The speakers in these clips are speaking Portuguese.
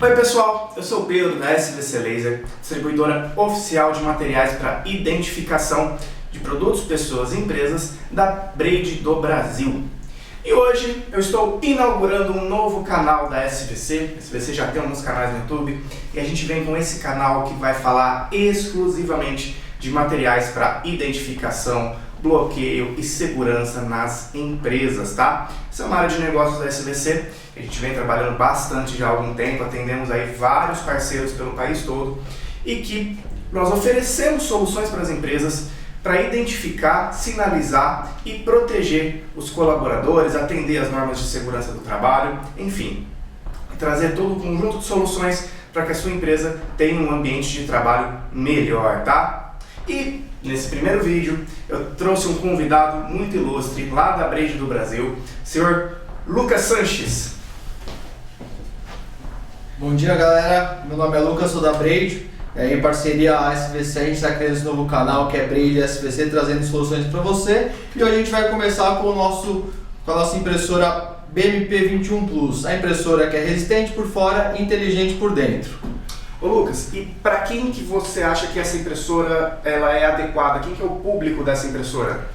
Oi pessoal, eu sou o Pedro da SVC Laser, distribuidora oficial de materiais para identificação de produtos, pessoas e empresas da Braid do Brasil. E hoje eu estou inaugurando um novo canal da SVC. A SVC já tem alguns canais no YouTube e a gente vem com esse canal que vai falar exclusivamente de materiais para identificação, bloqueio e segurança nas empresas, tá? Essa é uma área de negócios da SVC, a gente vem trabalhando bastante já há algum tempo, atendemos aí vários parceiros pelo país todo e que nós oferecemos soluções para as empresas para identificar, sinalizar e proteger os colaboradores, atender as normas de segurança do trabalho, enfim, trazer todo um conjunto de soluções para que a sua empresa tenha um ambiente de trabalho melhor, tá? E nesse primeiro vídeo eu trouxe um convidado muito ilustre lá da Braid do Brasil, o senhor Lucas Sanches. Bom dia galera, meu nome é Lucas, sou da Braid, em parceria a SVC a gente está criando esse novo canal que é Braid SVC, trazendo soluções para você. E hoje a gente vai começar com a nossa impressora BMP21 Plus, a impressora que é resistente por fora e inteligente por dentro. Ô Lucas, e para quem que você acha que essa impressora ela é adequada? Quem que é o público dessa impressora?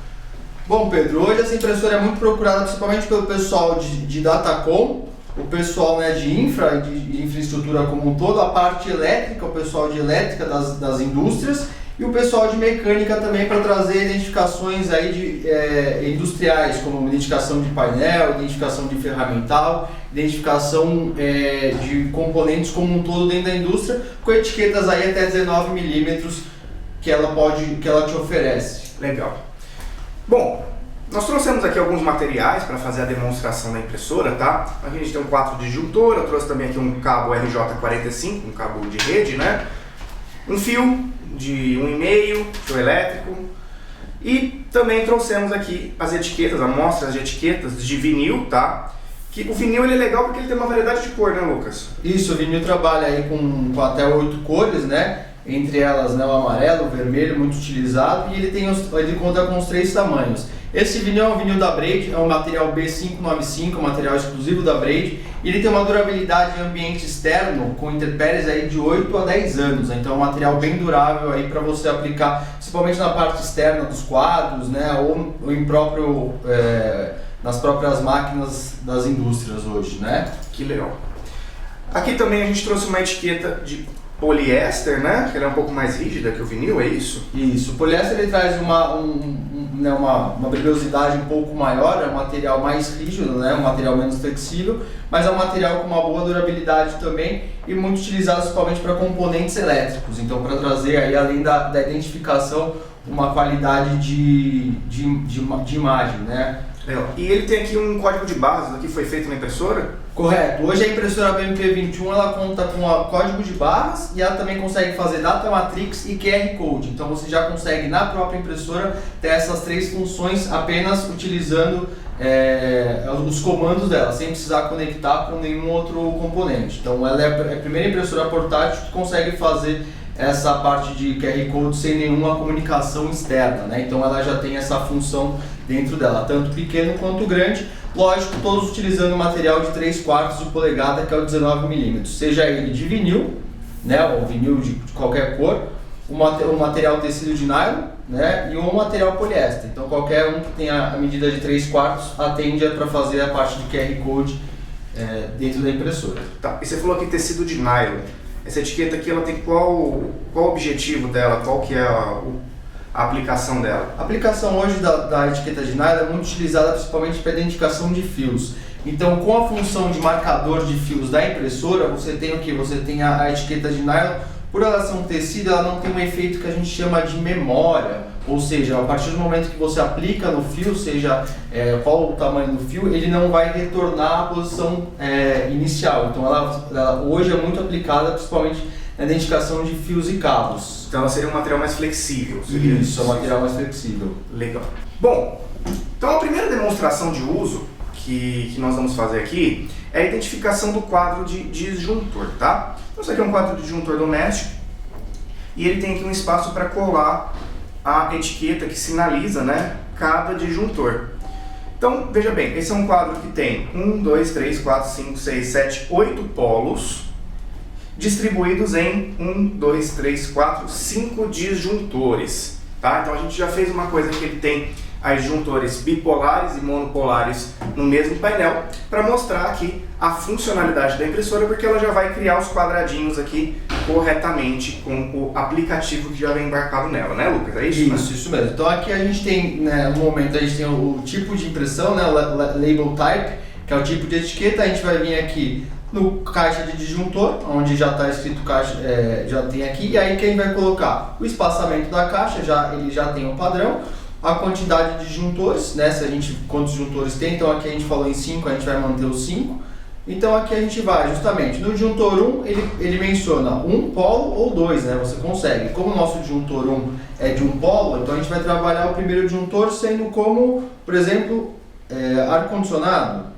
Bom Pedro, hoje essa impressora é muito procurada principalmente pelo pessoal de Datacom, o pessoal de infraestrutura como um todo, a parte elétrica, o pessoal de elétrica das indústrias e o pessoal de mecânica também para trazer identificações aí industriais, como identificação de painel, identificação de ferramental, identificação de componentes como um todo dentro da indústria, com etiquetas aí até 19 milímetros que ela te oferece. Legal. Bom, nós trouxemos aqui alguns materiais para fazer a demonstração da impressora, tá? Aqui a gente tem um 4 disjuntor, eu trouxe também aqui um cabo RJ45, um cabo de rede, né? Um fio de 1,5, fio elétrico. E também trouxemos aqui as etiquetas, amostras de etiquetas de vinil, tá? Que o vinil ele é legal porque ele tem uma variedade de cor, né, Lucas? Isso, o vinil trabalha aí com até 8 cores, né? Entre elas, né, o amarelo, o vermelho, muito utilizado, e ele conta com os 3 tamanhos. Esse vinil é um vinil da Braid, é um material B595, um material exclusivo da Braid, e ele tem uma durabilidade em ambiente externo com intempéries aí de 8 a 10 anos, então é um material bem durável aí para você aplicar, principalmente na parte externa dos quadros, né, ou nas próprias máquinas das indústrias hoje, né? Que legal. Aqui também a gente trouxe uma etiqueta de poliéster, né? Que ela é um pouco mais rígida que o vinil, é isso? Isso, o poliéster ele traz uma brilhosidade um pouco maior, é um material mais rígido, né? Um material menos flexível, mas é um material com uma boa durabilidade também e muito utilizado principalmente para componentes elétricos, então para trazer aí, além da identificação, uma qualidade de imagem, né? E ele tem aqui um código de barras que foi feito na impressora? Correto. Hoje a impressora BMP21 ela conta com o código de barras e ela também consegue fazer Data Matrix e QR Code. Então você já consegue na própria impressora ter essas 3 funções apenas utilizando os comandos dela, sem precisar conectar com nenhum outro componente. Então ela é a primeira impressora portátil que consegue fazer essa parte de QR Code sem nenhuma comunicação externa, né? Então ela já tem essa função dentro dela, tanto pequeno quanto grande, lógico, todos utilizando material de 3/4 de polegada, que é o 19 milímetros, seja ele de vinil, né, ou vinil de qualquer cor, um material tecido de nylon, né, e um material poliéster. Então qualquer um que tenha a medida de 3/4 atende para fazer a parte de QR Code dentro da impressora. Tá, e você falou aqui tecido de nylon. Essa etiqueta aqui, ela tem qual o objetivo dela? Qual que é a aplicação dela? A aplicação hoje da etiqueta de nylon é muito utilizada principalmente para identificação de fios. Então, com a função de marcador de fios da impressora, você tem o que? Você tem a etiqueta de nylon. Por ela ser um tecido, ela não tem um efeito que a gente chama de memória, ou seja, a partir do momento que você aplica no fio, seja qual o tamanho do fio, ele não vai retornar à posição inicial. Então ela hoje é muito aplicada principalmente na identificação de fios e cabos. Então ela seria um material mais flexível. Isso, é um material mais flexível. Legal. Bom, então a primeira demonstração de uso que nós vamos fazer aqui é a identificação do quadro de disjuntor, tá? Então isso aqui é um quadro de disjuntor doméstico e ele tem aqui um espaço para colar a etiqueta que sinaliza, né, cada disjuntor. Então, veja bem, esse é um quadro que tem 1, 2, 3, 4, 5, 6, 7, 8 polos distribuídos em 5 disjuntores, tá? Então a gente já fez uma coisa que ele tem as disjuntores bipolares e monopolares no mesmo painel para mostrar aqui a funcionalidade da impressora, porque ela já vai criar os quadradinhos aqui corretamente com o aplicativo que já vem embarcado nela, né, Lucas? É isso? Isso mesmo. Então aqui a gente tem, né, no momento a gente tem o tipo de impressão, né, o label type, que é o tipo de etiqueta. A gente vai vir aqui no caixa de disjuntor, onde já está escrito caixa, já tem aqui, e aí que a gente vai colocar o espaçamento da caixa, ele já tem um padrão, a quantidade de disjuntores, né, quantos disjuntores tem. Então aqui a gente falou em 5, a gente vai manter os 5. Então aqui a gente vai justamente no disjuntor 1, ele menciona um polo ou dois, né? Você consegue. Como o nosso disjuntor 1 é de um polo, então a gente vai trabalhar o primeiro disjuntor sendo como, por exemplo, ar-condicionado.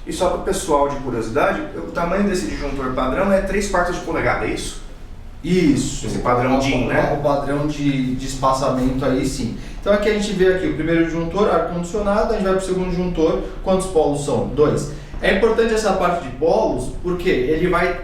E só para o pessoal de curiosidade, o tamanho desse disjuntor padrão é 3/4 de polegada, é isso? Isso. Esse padrão DIN, né? O padrão de espaçamento aí, sim. Então aqui a gente vê aqui o primeiro disjuntor, ar-condicionado, a gente vai para o segundo disjuntor. Quantos polos são? 2. É importante essa parte de polos, porque ele vai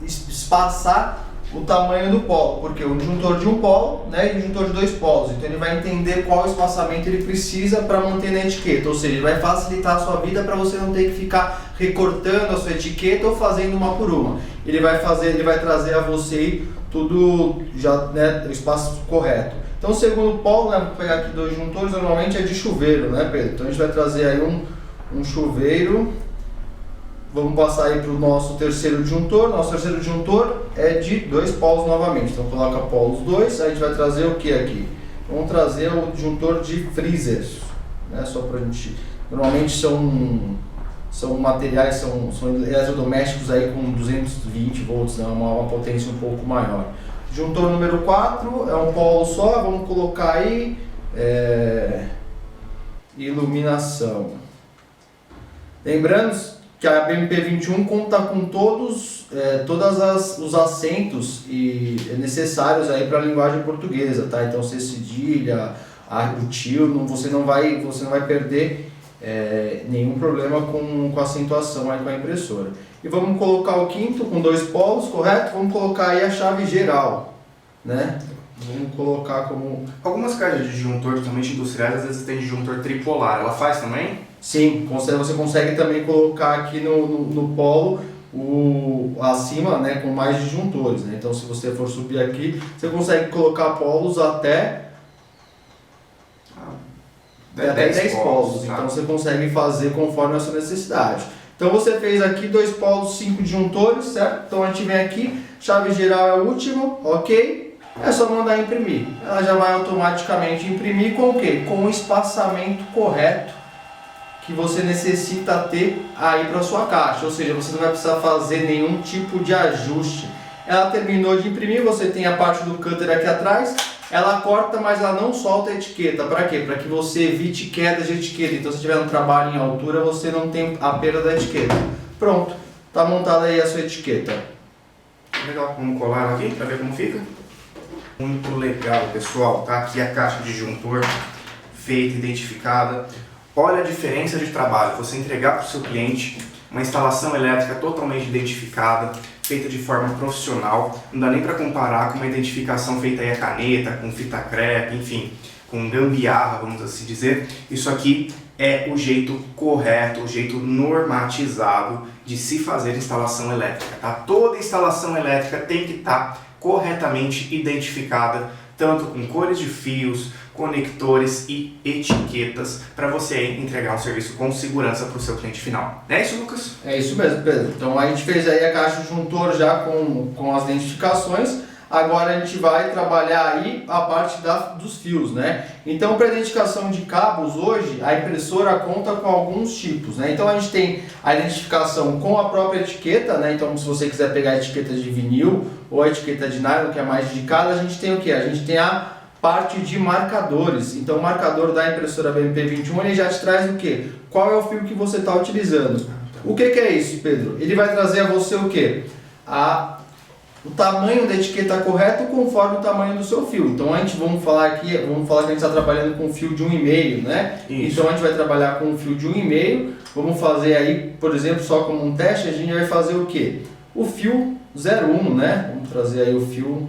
espaçar o tamanho do polo, porque o disjuntor de um polo, né, e o disjuntor de 2 polos. Então ele vai entender qual espaçamento ele precisa para manter na etiqueta, ou seja, ele vai facilitar a sua vida para você não ter que ficar recortando a sua etiqueta ou fazendo uma por uma. Ele vai trazer a você tudo já, né, o espaço correto. Então o segundo polo, né, vou pegar aqui 2 disjuntores, normalmente é de chuveiro, né, Pedro? Então a gente vai trazer aí um chuveiro. Vamos passar aí para o nosso terceiro disjuntor. Nosso terceiro disjuntor é de 2 polos novamente. Então coloca polos 2, aí a gente vai trazer o que aqui? Vamos trazer o disjuntor de freezer, né? Só para a gente. Normalmente são materiais, são eletrodomésticos aí com 220 volts, né? Uma potência um pouco maior. Disjuntor número 4 é um polo só. Vamos colocar aí iluminação. Lembrando que a BMP21 conta com todos os acentos necessários aí para a linguagem portuguesa, tá? Então C cedilha, o tio, você não vai perder nenhum problema com a acentuação aí com a impressora. E vamos colocar o quinto com 2 polos, correto? Vamos colocar aí a chave geral, né? Vamos colocar como... Algumas caixas de disjuntor, principalmente industriais, às vezes tem disjuntor tripolar. Ela faz também? Sim, você consegue também colocar aqui no polo acima, né, com mais disjuntores, né? Então se você for subir aqui, você consegue colocar polos até 10 polos. Tá? Então você consegue fazer conforme a sua necessidade. Então você fez aqui 2 polos, 5 disjuntores, certo? Então a gente vem aqui, chave geral é o último, ok? É só mandar imprimir. Ela já vai automaticamente imprimir com o quê? Com o espaçamento correto que você necessita ter aí para sua caixa, ou seja, você não vai precisar fazer nenhum tipo de ajuste. Ela terminou de imprimir, você tem a parte do cutter aqui atrás, ela corta, mas ela não solta a etiqueta. Para quê? Para que você evite queda de etiqueta. Então se estiver no trabalho em altura, você não tem a perda da etiqueta. Pronto, está montada aí a sua etiqueta. Legal, vamos colar ela aqui para ver como fica. Muito legal, pessoal. Tá aqui a caixa de disjuntor feita, identificada. Olha a diferença de trabalho, você entregar para o seu cliente uma instalação elétrica totalmente identificada, feita de forma profissional, não dá nem para comparar com uma identificação feita aí a caneta, com fita crepe, enfim, com gambiarra, vamos assim dizer. Isso aqui é o jeito correto, o jeito normatizado de se fazer instalação elétrica, tá? Toda instalação elétrica tem que estar corretamente identificada, tanto com cores de fios, conectores e etiquetas, para você entregar um serviço com segurança para o seu cliente final. Não é isso, Lucas? É isso mesmo, Pedro. Então a gente fez aí a caixa disjuntor já com as identificações. Agora a gente vai trabalhar aí a parte dos fios, né? Então para identificação de cabos hoje, a impressora conta com alguns tipos, né? Então a gente tem a identificação com a própria etiqueta, né? Então se você quiser pegar a etiqueta de vinil ou a etiqueta de nylon, que é mais indicada, a gente tem o que? A gente tem a parte de marcadores. Então o marcador da impressora BMP21 ele já te traz o que? Qual é o fio que você está utilizando? O que é isso, Pedro? Ele vai trazer a você o que? o tamanho da etiqueta correto conforme o tamanho do seu fio. Então vamos falar que a gente está trabalhando com fio de 1,5, né? Isso. Então a gente vai trabalhar com um fio de 1,5. Vamos fazer aí, por exemplo, só como um teste, a gente vai fazer o quê? O fio 0,1, né? Vamos trazer aí o fio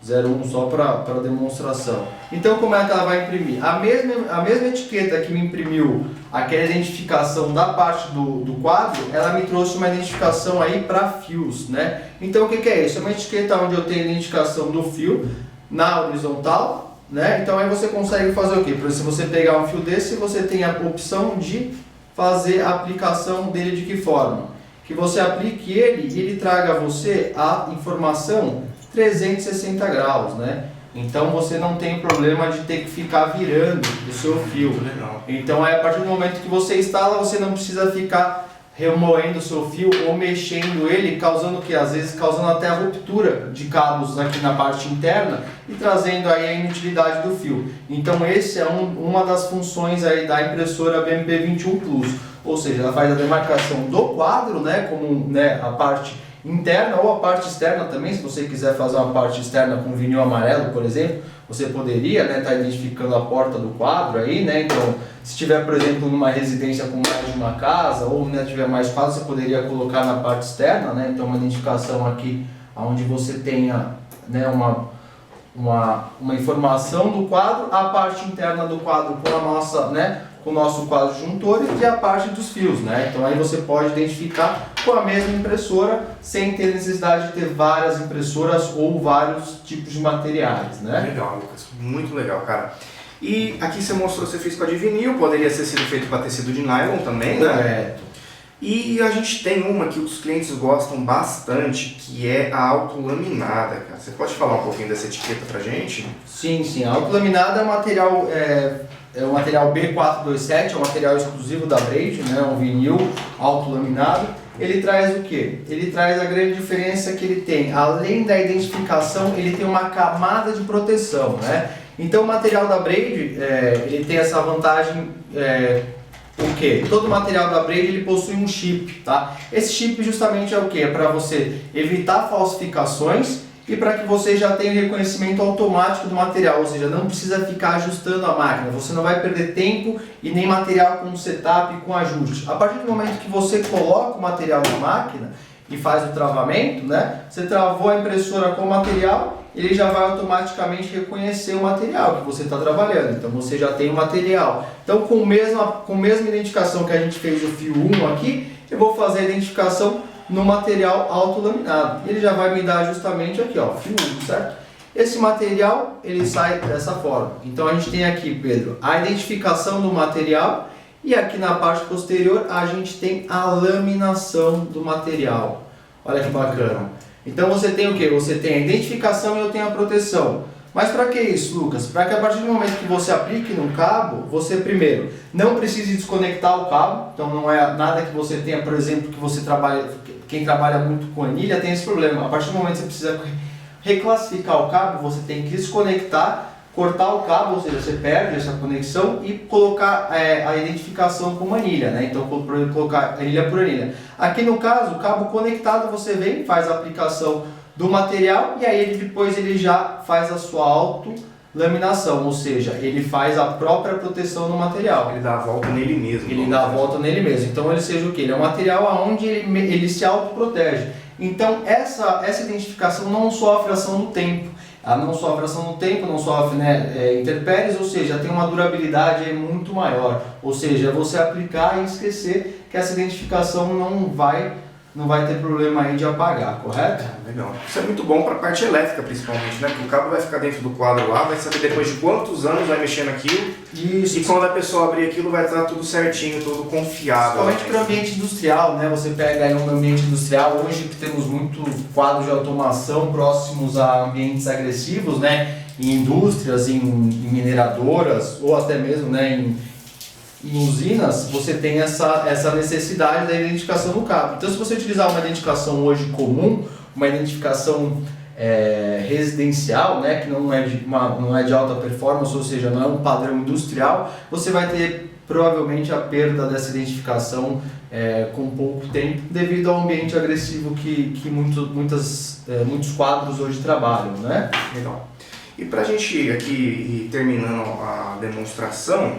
0,1 só para demonstração. Então como é que ela vai imprimir? A mesma etiqueta que me imprimiu aquela identificação da parte do quadro, ela me trouxe uma identificação aí para fios, né? Então o que é isso? É uma etiqueta onde eu tenho a identificação do fio na horizontal, né? Então aí você consegue fazer o quê? Por exemplo, se você pegar um fio desse, você tem a opção de fazer a aplicação dele de que forma? Que você aplique ele e ele traga a você a informação 360 graus, né? Então você não tem problema de ter que ficar virando o seu fio. Legal. Então a partir do momento que você instala, você não precisa ficar remoendo o seu fio ou mexendo ele, causando o que? Às vezes causando até a ruptura de cabos aqui na parte interna e trazendo aí a inutilidade do fio. Então esse é uma das funções aí da impressora BMP21 Plus. Ou seja, ela faz a demarcação do quadro, né, como, né, a parte interna ou a parte externa também. Se você quiser fazer uma parte externa com vinil amarelo, por exemplo, você poderia, né, estar identificando a porta do quadro aí, né? Então, se tiver, por exemplo, numa residência com mais de uma casa ou, né, tiver mais quadros, você poderia colocar na parte externa, né? Então, uma identificação aqui onde você tenha, né, uma informação do quadro, a parte interna do quadro com a nossa, né, com o nosso quadro juntor e a parte dos fios, né? Então aí você pode identificar com a mesma impressora sem ter necessidade de ter várias impressoras ou vários tipos de materiais, né? Legal, Lucas. Muito legal, cara. E aqui você mostrou que você fez com a de vinil, poderia ter sido feito para tecido de nylon também, né? Correto. E a gente tem uma que os clientes gostam bastante, que é a autolaminada, cara. Você pode falar um pouquinho dessa etiqueta pra gente? Sim. A autolaminada é um material, o material B427, é um material exclusivo da Braid, né? Um vinil autolaminado. Ele traz o que? Ele traz a grande diferença que ele tem. Além da identificação, ele tem uma camada de proteção, né? Então o material da Braid, ele tem essa vantagem, o que? Todo o material da Braid ele possui um chip, tá? Esse chip justamente é o que? É para você evitar falsificações e para que você já tenha o reconhecimento automático do material, ou seja, não precisa ficar ajustando a máquina, você não vai perder tempo e nem material com setup e com ajuste. A partir do momento que você coloca o material na máquina e faz o travamento, né? Você travou a impressora com o material, ele já vai automaticamente reconhecer o material que você está trabalhando, então você já tem o material. Então com a mesma identificação que a gente fez o fio 1 aqui, eu vou fazer a identificação no material autolaminado. Ele já vai me dar justamente aqui, ó, fio 1, certo? Esse material, ele sai dessa forma. Então a gente tem aqui, Pedro, a identificação do material e aqui na parte posterior a gente tem a laminação do material. Olha que bacana. Então você tem o que? Você tem a identificação e eu tenho a proteção. Mas para que isso, Lucas? Para que a partir do momento que você aplique no cabo, você primeiro não precise desconectar o cabo. Então não é nada que você tenha, por exemplo, que você trabalha, quem trabalha muito com anilha tem esse problema. A partir do momento que você precisa reclassificar o cabo, você tem que desconectar, cortar o cabo, ou seja, você perde essa conexão e colocar a identificação como anilha, né? Então colocar anilha por anilha. Aqui no caso, o cabo conectado, você vem, faz a aplicação do material e aí depois ele já faz a sua autolaminação, ou seja, ele faz a própria proteção no material. Ele dá a volta nele mesmo. Ele dá a volta nele mesmo. Então ele seja o que? Ele é um material onde ele se autoprotege. Então essa identificação não sofre ação no tempo. Ela não sofre ação no tempo, não sofre, né, intempéries, ou seja, tem uma durabilidade muito maior. Ou seja, você aplicar e esquecer que essa identificação não vai ter problema aí de apagar, correto? Legal. Isso é muito bom para a parte elétrica, principalmente, né? Porque o cabo vai ficar dentro do quadro lá, vai saber depois de quantos anos vai mexer naquilo. Isso. E quando a pessoa abrir aquilo, vai estar tudo certinho, tudo confiável. Principalmente para o ambiente industrial, né? Você pega aí um ambiente industrial, hoje que temos muito quadros de automação próximos a ambientes agressivos, né? Em indústrias, em mineradoras ou até mesmo, né, em usinas, você tem essa necessidade da identificação do cabo. Então, se você utilizar uma identificação hoje comum, uma identificação residencial, né, que não é de alta performance, ou seja, não é um padrão industrial, você vai ter provavelmente a perda dessa identificação com pouco tempo, devido ao ambiente agressivo que muitos quadros hoje trabalham, né? Legal. E para a gente ir aqui e terminando a demonstração,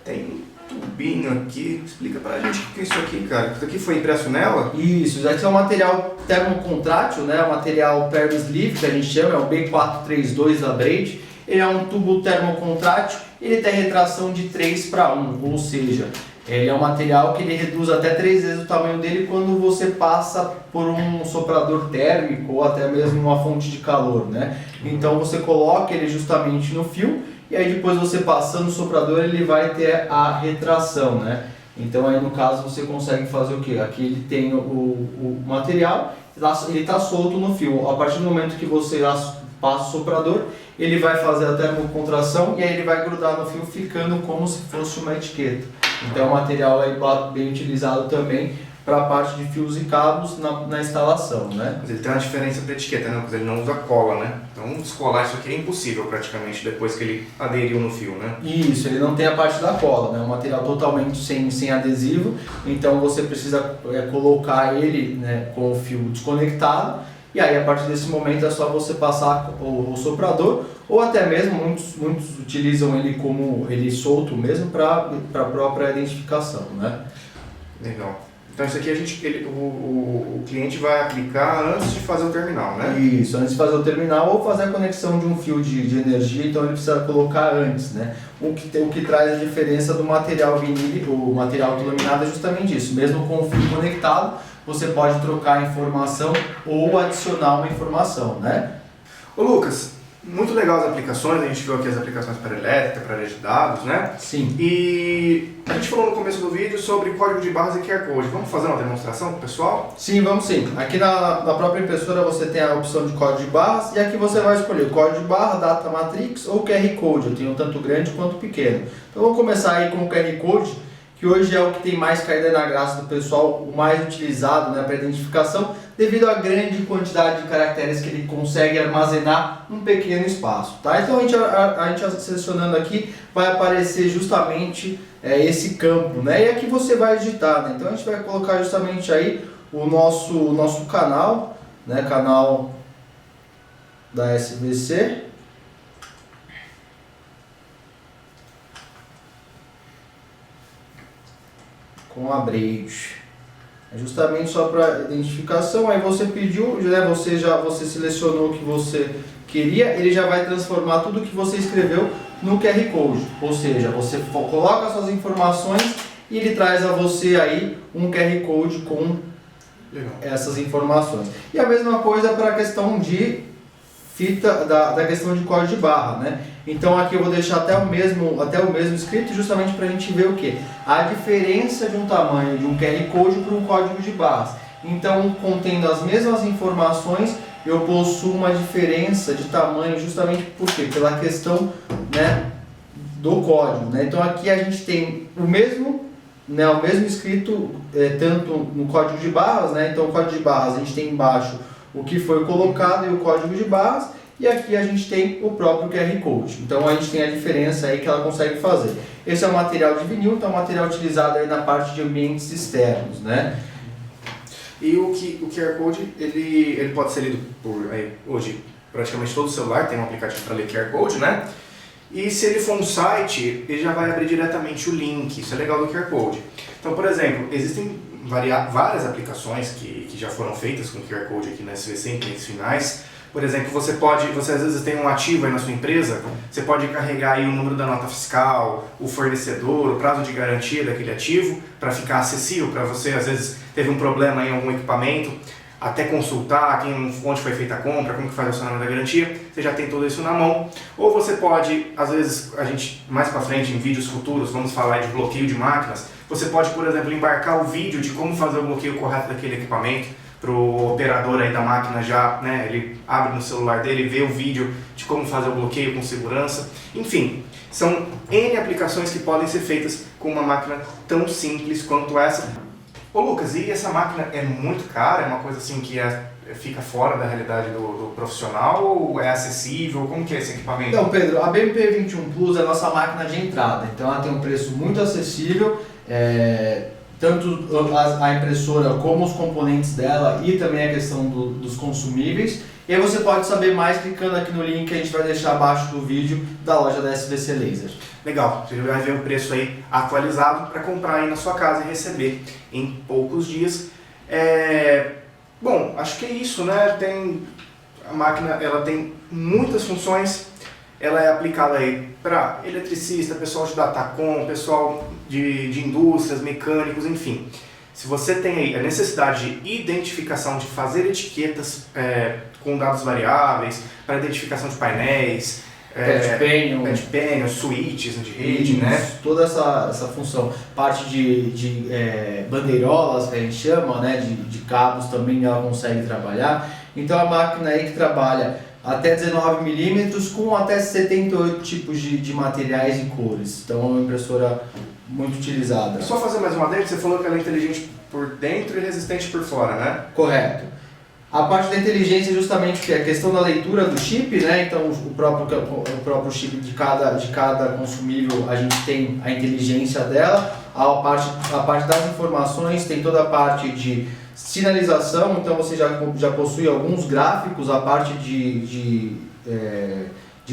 tem um tubinho aqui. Explica pra gente o que é isso aqui, cara. Isso aqui foi impresso nela? Isso, já é um material termocontrátil, né? O material Perm Sleeve, que a gente chama, é o B432 da Braid. Ele é um tubo termocontrátil, ele tem retração de 3:1, ou seja, ele é um material que ele reduz até 3 vezes o tamanho dele quando você passa por um soprador térmico ou até mesmo uma fonte de calor, né? Então você coloca ele justamente no fio e aí depois você passando o soprador ele vai ter a retração, né? Então aí no caso você consegue fazer o que? Aqui ele tem o material, ele está solto no fio. A partir do momento que você passa o soprador, ele vai fazer a termocontração e aí ele vai grudar no fio ficando como se fosse uma etiqueta. Então o material é bem utilizado também para a parte de fios e cabos na instalação, né? Mas ele tem uma diferença para etiqueta, né? Porque ele não usa cola, né? Então descolar isso aqui é impossível praticamente depois que ele aderiu no fio, né? Isso, ele não tem a parte da cola, né? É um material totalmente sem adesivo, então você precisa colocar ele, né, com o fio desconectado. E aí, a partir desse momento, é só você passar o soprador, ou até mesmo, muitos utilizam ele como ele solto mesmo para a própria identificação, né? Legal. Então isso aqui o cliente vai aplicar antes de fazer o terminal, né? Isso, antes de fazer o terminal ou fazer a conexão de um fio de energia, então ele precisa colocar antes, né? O que traz a diferença do material vinílico, o material autolaminado é justamente isso, mesmo com o fio conectado, você pode trocar a informação ou adicionar uma informação, né? Ô Lucas, muito legal as aplicações, a gente viu aqui as aplicações para elétrica, para área de dados, né? Sim. E a gente falou no começo do vídeo sobre código de barras e QR Code. Vamos fazer uma demonstração para o pessoal? Sim, vamos sim. Aqui na própria impressora você tem a opção de código de barras e aqui você vai escolher código de barra, data matrix ou QR Code. Eu tenho tanto grande quanto pequeno. Então vamos começar aí com o QR Code, que hoje é o que tem mais caída na graça do pessoal, o mais utilizado, né, para identificação, devido à grande quantidade de caracteres que ele consegue armazenar num pequeno espaço, tá? Então a gente selecionando aqui vai aparecer justamente esse campo, né? E aqui você vai digitar, né? Então a gente vai colocar justamente aí o nosso canal, né? Canal da SVC. Com a Braid. É justamente só para identificação. Aí você pediu, né, você selecionou o que você queria, ele já vai transformar tudo que você escreveu no QR Code. Ou seja, você coloca suas informações e ele traz a você aí um QR Code com essas informações. E a mesma coisa para a questão de fita, da questão de código de barra, né? Então aqui eu vou deixar até o mesmo escrito justamente para a gente ver o que? A diferença de um tamanho de um QR Code para um código de barras. Então, contendo as mesmas informações, eu possuo uma diferença de tamanho justamente por quê? Pela questão, né, do código, né? Então aqui a gente tem o mesmo escrito tanto no código de barras, né? Então o código de barras a gente tem embaixo o que foi colocado e o código de barras, e aqui a gente tem o próprio QR Code. Então a gente tem a diferença aí que ela consegue fazer. Esse é o material de vinil, então é um material utilizado aí na parte de ambientes externos, né? E o QR Code, ele pode ser lido por, hoje, praticamente todo celular tem um aplicativo para ler QR Code, né? E se ele for um site, ele já vai abrir diretamente o link, isso é legal do QR Code. Então, por exemplo, existem várias aplicações que já foram feitas com QR Code aqui na SVC, em clientes finais. Por exemplo, você às vezes tem um ativo aí na sua empresa, você pode carregar aí o número da nota fiscal, o fornecedor, o prazo de garantia daquele ativo, para ficar acessível para você, às vezes teve um problema em algum equipamento, até consultar onde foi feita a compra, como que faz o acionamento da garantia, você já tem tudo isso na mão. Ou você pode, às vezes, a gente mais para frente em vídeos futuros, vamos falar de bloqueio de máquinas, você pode, por exemplo, embarcar o vídeo de como fazer o bloqueio correto daquele equipamento, para o operador aí da máquina já, né, ele abre no celular dele e vê o vídeo de como fazer o bloqueio com segurança. Enfim, são N aplicações que podem ser feitas com uma máquina tão simples quanto essa. Ô Lucas, e essa máquina é muito cara? É uma coisa assim que fica fora da realidade do profissional ou é acessível? Como que é esse equipamento? Então, Pedro, a BMP21 Plus é a nossa máquina de entrada, então ela tem um preço muito acessível, tanto a impressora como os componentes dela e também a questão dos consumíveis. E aí você pode saber mais clicando aqui no link que a gente vai deixar abaixo do vídeo da loja da SVC Laser. Legal, você vai ver o preço aí atualizado para comprar aí na sua casa e receber em poucos dias. Bom, acho que é isso, né? A máquina ela tem muitas funções, ela é aplicada aí para eletricista, pessoal de datacom, pessoal de indústrias, mecânicos, enfim. Se você tem aí a necessidade de identificação, de fazer etiquetas com dados variáveis, para identificação de painéis, Patch panel, switches de rede, né? Toda essa função, parte de bandeirolas que a gente chama, né? De cabos também ela consegue trabalhar. Então a máquina aí que trabalha até 19 mm com até 78 tipos de materiais e cores. Então é uma impressora muito utilizada. Só fazer mais uma adendo, você falou que ela é inteligente por dentro e resistente por fora, né? Correto. A parte da inteligência é justamente a questão da leitura do chip, né? Então o próprio chip de cada consumível, a gente tem a inteligência dela. A parte das informações tem toda a parte de sinalização, então você já possui alguns gráficos, a parte de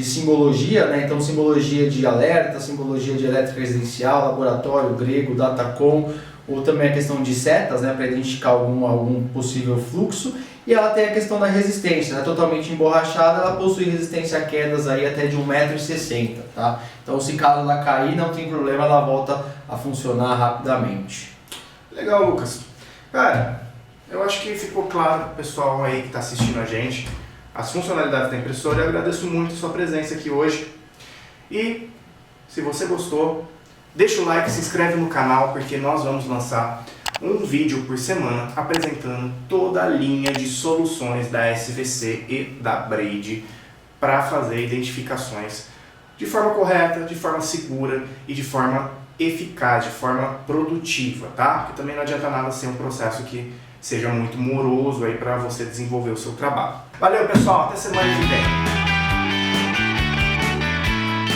simbologia, né? Então simbologia de alerta, simbologia de elétrica residencial, laboratório, grego, datacom, ou também a questão de setas, né? Para identificar algum possível fluxo. E ela tem a questão da resistência, né? Totalmente emborrachada, ela possui resistência a quedas aí até de 1,60 m, tá? Então se caso ela cair, não tem problema, ela volta a funcionar rapidamente. Legal, Lucas. Cara, eu acho que ficou claro pro pessoal aí que está assistindo a gente as funcionalidades da impressora. Eu agradeço muito a sua presença aqui hoje. E se você gostou, deixa o like, se inscreve no canal, porque nós vamos lançar um vídeo por semana apresentando toda a linha de soluções da SVC e da Braid para fazer identificações de forma correta, de forma segura e de forma eficaz, de forma produtiva, tá? Porque também não adianta nada ser um processo que seja muito moroso aí para você desenvolver o seu trabalho. Valeu, pessoal, até semana que vem.